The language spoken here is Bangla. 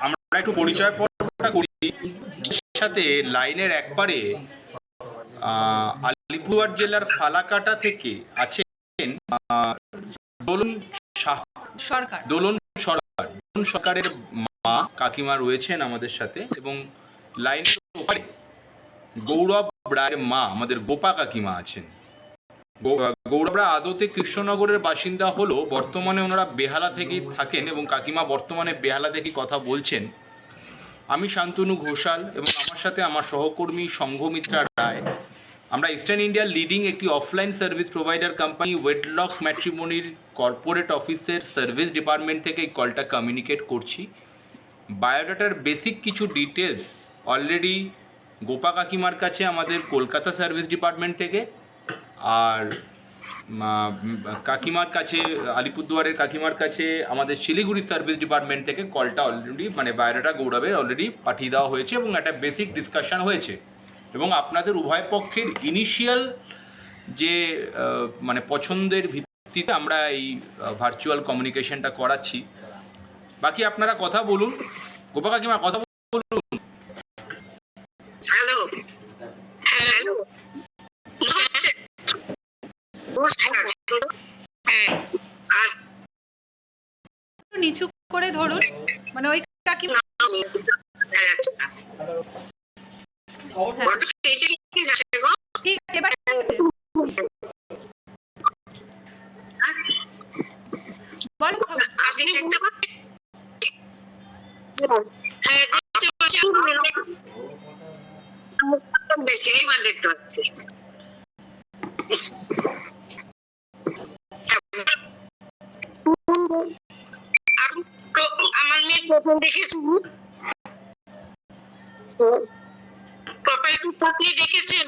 আমরা একটু পরিচয় পর্বটা করি। সাথে লাইনের একবারে আলিপুরদুয়ার জেলার ফালাকাটা থেকে আছেন দোলন সরকার। দোলন সরকারের মা কাকিমা রয়েছেন আমাদের সাথে, এবং লাইনের ওপারে গৌরব রায়ের মা আমাদের গোপা কাকিমা আছেন। গৌরবরা আদতে কৃষ্ণনগরের বাসিন্দা হলো, বর্তমানে ওনারা বেহালা থেকেই থাকেন এবং কাকিমা বর্তমানে বেহালা থেকেই কথা বলছেন। আমি শান্তনু ঘোষাল এবং আমার সাথে আমার সহকর্মী সংঘমিত্রা রায়। আমরা ইস্টার্ন ইন্ডিয়ার লিডিং একটি offline service provider company Wedlock ম্যাট্রিমনির কর্পোরেট অফিসের সার্ভিস ডিপার্টমেন্ট থেকে এই কলটা কমিউনিকেট করছি। বায়োডাটার বেসিক কিছু ডিটেলস অলরেডি গোপা কাকিমার কাছে আমাদের কলকাতা সার্ভিস ডিপার্টমেন্ট থেকে, আর কাকিমার কাছে আলিপুরদুয়ারের কাকিমার কাছে আমাদের শিলিগুড়ি সার্ভিস ডিপার্টমেন্ট থেকে কলটা অলরেডি বায়োডাটা গৌরবের অলরেডি পাঠিয়ে দেওয়া হয়েছে এবং একটা বেসিক ডিসকাশন হয়েছে, এবং আপনাদের উভয় পক্ষের ইনিশিয়াল যে পছন্দের ভিত্তিতে আমরা এই ভার্চুয়াল কমিউনিকেশনটা করাচ্ছি। বাকি আপনারা কথা বলুন। গোপা কাকিমা কথা বলুন। হ্যালো হ্যালো, নিচু করে ধরুন, মানে ওই কাকিমা ঠিক আছে। এবার বলো কথা। আপনি দেখতে পাচ্ছেন? হ্যাঁ দেখতে পাচ্ছি। এইবার দেখতে পাচ্ছি। আমার মেয়ের প্রথম দেখেছি প্রোফাইল আপনি দেখেছেন?